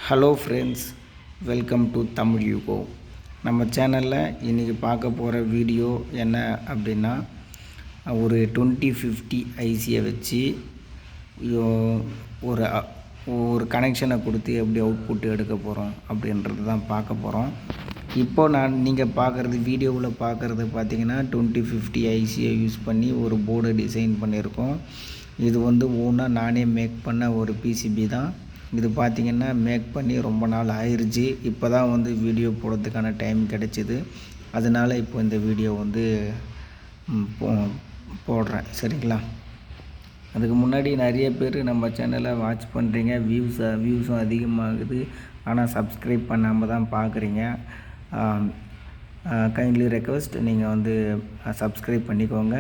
Hello friends, welcome to Tamil UCO. நம்ம சேனலில் இன்றைக்கி பார்க்க போகிற வீடியோ என்ன அப்படின்னா, ஒரு 2050 ஐசியை வச்சு ஒரு ஒரு கனெக்ஷனை கொடுத்து எப்படி அவுட்புட் எடுக்க போகிறோம் அப்படின்றது தான் பார்க்க போகிறோம். இப்போது நீங்கள் பார்க்குறது வீடியோவில் பார்க்குறது பார்த்திங்கன்னா 2050 ஐசியை யூஸ் பண்ணி ஒரு போர்டு டிசைன் பண்ணியிருக்கோம். இது ஓனாக நானே மேக் பண்ண ஒரு பிசிபி தான். இது பார்த்திங்கன்னா மேக் பண்ணி ரொம்ப நாள் ஆயிடுச்சு. இப்போ தான் வீடியோ போடுறதுக்கான டைம் கிடைச்சிது. அதனால் இப்போ இந்த வீடியோ போடுறேன், சரிங்களா. அதுக்கு முன்னாடி நிறைய பேர் நம்ம சேனலை வாட்ச் பண்ணுறீங்க, வியூஸும் அதிகமாகுது. ஆனால் சப்ஸ்கிரைப் பண்ணாமல் தான் பார்க்குறீங்க. கைண்ட்லி ரெக்வஸ்ட், நீங்கள் சப்ஸ்கிரைப் பண்ணிக்கோங்க,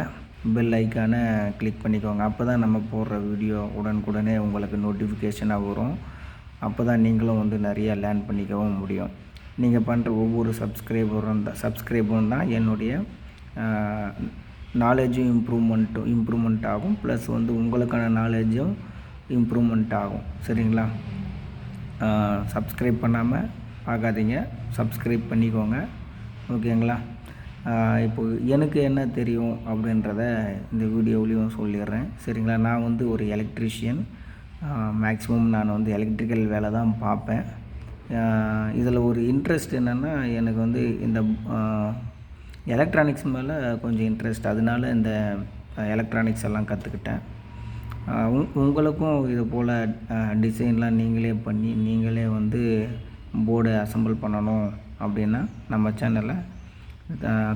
பெல் ஐக்கானை கிளிக் பண்ணிக்கோங்க. அப்போ தான் நம்ம போடுற வீடியோ உடனுக்குடனே உங்களுக்கு நோட்டிஃபிகேஷனாக வரும். அப்போ தான் நீங்களும் நிறையா லேர்ன் பண்ணிக்கவும் முடியும். நீங்கள் பண்ணுற ஒவ்வொரு சப்ஸ்கிரைபரும் தான் என்னுடைய நாலேஜும் இம்ப்ரூவ்மெண்ட் ஆகும். ப்ளஸ் உங்களுக்கான நாலேஜும் இம்ப்ரூவ்மெண்ட் ஆகும், சரிங்களா. சப்ஸ்கிரைப் பண்ணாமல் பார்க்காதீங்க, சப்ஸ்கிரைப் பண்ணிக்கோங்க, ஓகேங்களா. இப்போது எனக்கு என்ன தெரியும் அப்படின்றத இந்த வீடியோவிலையும் சொல்லிடுறேன், சரிங்களா. நான் ஒரு எலக்ட்ரிஷியன். மேக்ஸிமம் நான் எலக்ட்ரிக்கல் வேலை தான் பார்ப்பேன். இதில் ஒரு இன்ட்ரெஸ்ட் என்னென்னா, எனக்கு இந்த எலக்ட்ரானிக்ஸ் மேலே கொஞ்சம் இன்ட்ரெஸ்ட். அதனால இந்த எலக்ட்ரானிக்ஸ் எல்லாம் கற்றுக்கிட்டேன். உங்களுக்கும் இது போல் டிசைன்லாம் நீங்களே பண்ணி நீங்களே போர்டு அசெம்பிள் பண்ணணும் அப்படின்னா நம்ம சேனலை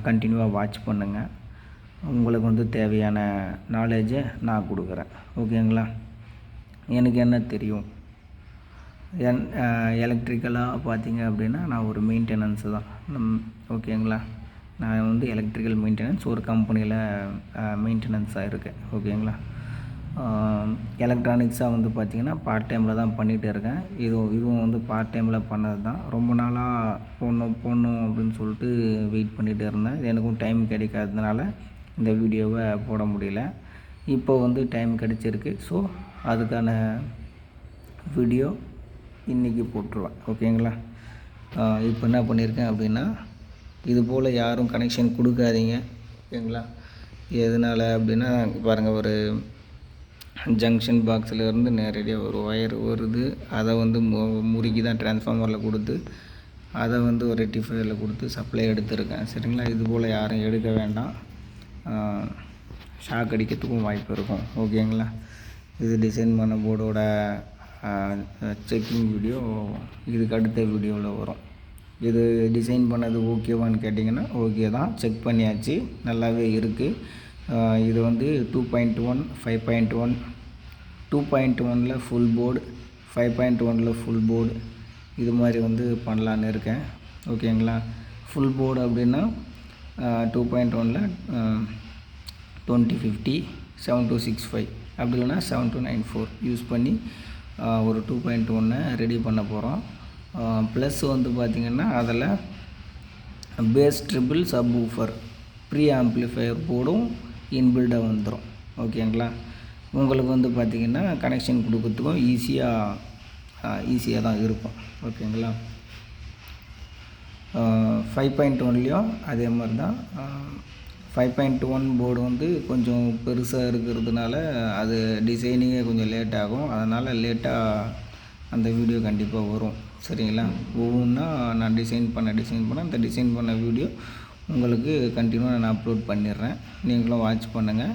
கண்டினியூவாக வாட்ச் பண்ணுங்கள். உங்களுக்கு தேவையான நாலேஜை நான் கொடுக்குறேன், ஓகேங்களா. எனக்கு என்ன தெரியும், எலக்ட்ரிக்கலாக பார்த்தீங்க அப்படின்னா நான் ஒரு மெயின்டெனன்ஸு தான், ஓகேங்களா. நான் எலக்ட்ரிக்கல் மெயின்டெனன்ஸ் ஒரு கம்பெனியில் மெயின்டெனன்ஸாக இருக்கேன், ஓகேங்களா. எலக்ட்ரானிக்ஸாக பார்த்திங்கன்னா பார்ட் டைமில் தான் பண்ணிகிட்டு இருக்கேன். இதுவும் பார்ட் டைமில் பண்ணது தான். ரொம்ப நாளாக போடணும் அப்படின்னு சொல்லிட்டு வெயிட் பண்ணிகிட்டு இருந்தேன். எனக்கும் டைம் கிடைக்காததுனால இந்த வீடியோவை போட முடியல. இப்போ டைம் கிடச்சிருக்கு. ஸோ அதுக்கான வீடியோ இன்றைக்கி போட்டுருவேன், ஓகேங்களா. இப்போ என்ன பண்ணியிருக்கேன் அப்படின்னா, இது போல் யாரும் கனெக்ஷன் கொடுக்காதீங்க, ஓகேங்களா. எதனால் அப்படின்னா பாருங்கள், ஒரு ஜங்ஷன் பாக்ஸில் நேரடியாக ஒரு ஒயர் வருது. அதை முறுக்கி தான் ட்ரான்ஸ்ஃபார்மரில் கொடுத்து அதை ஒரு ரெக்டிஃபையரில் கொடுத்து சப்ளை எடுத்துருக்கேன், சரிங்களா. இது போல் யாரும் எடுக்க வேண்டாம், ஷாக் அடிக்கிறதுக்கும் வாய்ப்பு இருக்கும், ஓகேங்களா. இது டிசைன் பண்ண போர்டோட செக்கிங் வீடியோ இதுக்கு அடுத்த வீடியோவில் வரும். இது டிசைன் பண்ணது ஓகேவான்னு கேட்டிங்கன்னா ஓகே தான், செக் பண்ணியாச்சு, நல்லாவே இருக்குது. இது 2.1, 5.1, 2.1ல் ஃபுல் போர்டு, 5.1ல் ஃபுல் போர்டு, இது மாதிரி பண்ணலான்னு இருக்கேன், ஓகேங்களா. ஃபுல் போர்டு அப்படின்னா 2.1ல் 2050, 7265 அப்படி இல்லைனா 7294 யூஸ் பண்ணி ஒரு 2.1 ரெடி பண்ண போகிறோம். ப்ளஸ் பார்த்திங்கன்னா அதில் bass treble subwoofer preamplifier போர்டும் இன்பில்டாக வந்துடும், ஓகேங்களா. உங்களுக்கு பார்த்திங்கன்னா கனெக்ஷன் கொடுக்கறதுக்கும் ஈஸியாக தான் இருக்கும், ஓகேங்களா. 5.1லேயும் அதே மாதிரி தான். 5.1 போர்டு கொஞ்சம் பெருசாக இருக்கிறதுனால அது டிசைனிங்கே கொஞ்சம் லேட் ஆகும். அதனால் லேட்டாக அந்த வீடியோ கண்டிப்பாக வரும், சரிங்களா. ஒவ்வொன்றா நான் டிசைன் பண்ண அந்த டிசைன் பண்ண வீடியோ உங்களுக்கு கண்டினியூவாக நான் அப்லோட் பண்ணிடுறேன். நீங்களும் வாட்ச் பண்ணுங்கள்,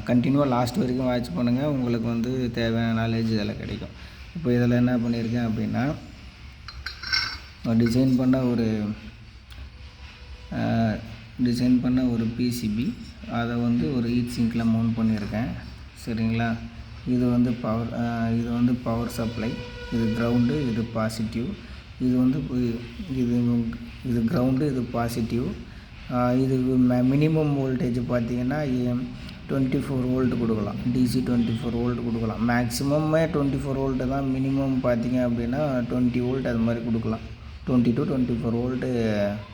கண்டினியூவாக லாஸ்ட் வரைக்கும் வாட்ச் பண்ணுங்கள். உங்களுக்கு தேவையான நாலேஜ் இதில் கிடைக்கும். இப்போ இதில் என்ன பண்ணியிருக்கேன் அப்படின்னா, டிசைன் பண்ண ஒரு பிசிபி, அதை ஒரு ஹீட் சிங்கில் மவுண்ட் பண்ணியிருக்கேன், சரிங்களா. இது பவர் சப்ளை, இது கிரவுண்டு, இது பாசிட்டிவ். இது கிரவுண்டு, இது பாசிட்டிவ். இது மினிமம் வோல்டேஜ் பார்த்திங்கன்னா 24 வோல்ட் கொடுக்கலாம், டிசி 24 வோல்ட் கொடுக்கலாம். மேக்ஸிமமே 24 வோல்ட்டு தான். மினிமம் பார்த்திங்க அப்படின்னா 20 வோல்ட் அது மாதிரி கொடுக்கலாம். 20 to 24 வோல்ட்டு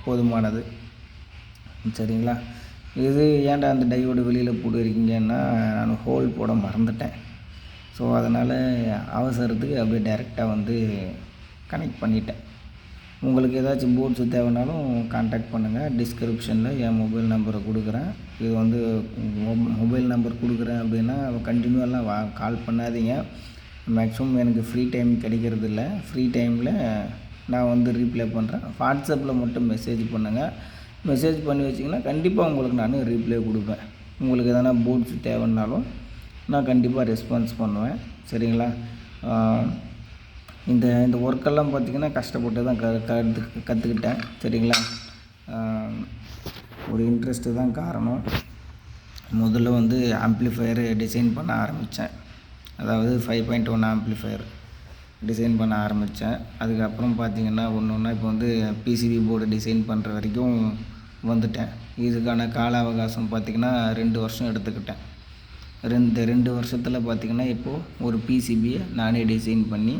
போதுமானது, சரிங்களா. இது ஏன்டா அந்த டையோடு வெளியில் போட்டுருக்கீங்கன்னா, நான் ஹோல் போட மறந்துட்டேன், ஸோ அதனால் அவசரத்துக்கு அப்படியே டைரெக்டாக வந்து கனெக்ட் பண்ணிட்டேன். உங்களுக்கு ஏதாச்சும் போர்ட்ஸு தேவைனாலும் கான்டாக்ட் பண்ணுங்கள். டிஸ்கிரிப்ஷனில் என் மொபைல் நம்பரை கொடுக்குறேன். இது வந்து மொபைல் நம்பர் கொடுக்குறேன் அப்படின்னா கண்டினியூவெல்லாம் கால் பண்ணாதீங்க. மேக்ஸிமம் எனக்கு ஃப்ரீ டைம் கிடைக்கிறதில்ல. ஃப்ரீ டைமில் நான் வந்து ரீப்ளை பண்ணுறேன். வாட்ஸ்அப்பில் மட்டும் மெசேஜ் பண்ணுங்கள். மெசேஜ் பண்ணி வச்சிங்கன்னா கண்டிப்பாக உங்களுக்கு நான் ரீப்ளை கொடுப்பேன். உங்களுக்கு எதனா போர்ட்ஸ் தேவைன்னாலும் நான் கண்டிப்பாக ரெஸ்பான்ஸ் பண்ணுவேன். சரிங்களா? இந்த ஒர்க்கெல்லாம் பார்த்திங்கன்னா கஷ்டப்பட்டு தான் கற்றுக்கிட்டேன். சரிங்களா? ஒரு இன்ட்ரெஸ்ட்டு தான் காரணம். முதல்ல வந்து ஆம்ப்ளிஃபையரு டிசைன் பண்ண ஆரம்பித்தேன். அதாவது 5.1 ஆம்ப்ளிஃபையர் டிசைன் பண்ண ஆரம்பித்தேன். அதுக்கப்புறம் பார்த்திங்கன்னா ஒன்று இப்போ வந்து பிசிபி போர்டு டிசைன் பண்ணுற வரைக்கும் வந்துட்டேன். இதுக்கான கால அவகாசம் பார்த்திங்கன்னா 2 வருஷம் எடுத்துக்கிட்டேன். 2 வருஷத்தில் பார்த்திங்கன்னா இப்போது ஒரு பிசிபியை நானே டிசைன் பண்ணி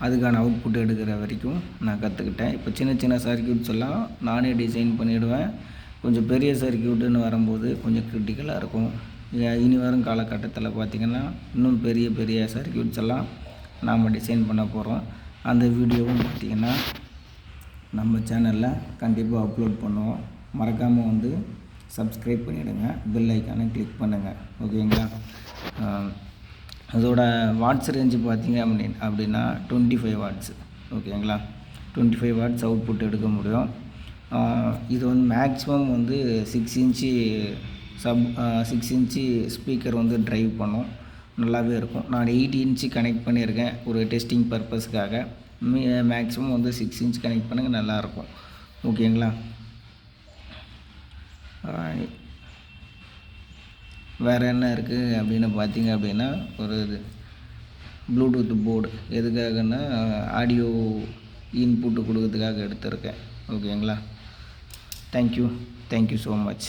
அதுக்கான அவுட்புட் எடுக்கிற வரைக்கும் நான் கற்றுக்கிட்டேன். இப்போ சின்ன சின்ன சர்க்யூட்ஸ் எல்லாம் நானே டிசைன் பண்ணிவிடுவேன். கொஞ்சம் பெரிய சர்க்யூட்டுன்னு வரும்போது கொஞ்சம் கிரிட்டிக்கலாக இருக்கும். இனி வரும் காலகட்டத்தில் பார்த்திங்கன்னா இன்னும் பெரிய பெரிய சர்க்யூட்ஸ் எல்லாம் நாம் டிசைன் பண்ண போகிறோம். அந்த வீடியோவும் பார்த்திங்கன்னா நம்ம சேனலில் கண்டிப்பாக அப்லோட் பண்ணுவோம். மறக்காமல் வந்து சப்ஸ்கிரைப் பண்ணிவிடுங்க. பெல் ஐக்கானை கிளிக் பண்ணுங்கள். ஓகேங்களா? அதோட வாட்ஸ் ரேஞ்சு பார்த்திங்க அப்படின்னா 25 வாட்ஸு. ஓகேங்களா? 25 வாட்ஸ் அவுட்புட் எடுக்க முடியும். இது வந்து மேக்ஸிமம் வந்து 6 இன்ச்சு ஸ்பீக்கர் வந்து ட்ரைவ் பண்ணும். நல்லாவே இருக்கும். நான் 8 இன்ச்சு கனெக்ட் பண்ணியிருக்கேன் ஒரு டெஸ்டிங் பர்பஸ்க்காக. மேக்ஸிமம் வந்து 6 இன்ச் கனெக்ட் பண்ணுங்கள், நல்லாயிருக்கும். ஓகேங்களா? வேறு என்ன இருக்குது அப்படின்னு பார்த்திங்க அப்படின்னா ஒரு ப்ளூடூத் போர்டு எதுக்காகன்னா ஆடியோ இன்புட்டு கொடுக்கறதுக்காக எடுத்திருக்கேன். ஓகேங்களா? Thank you so much.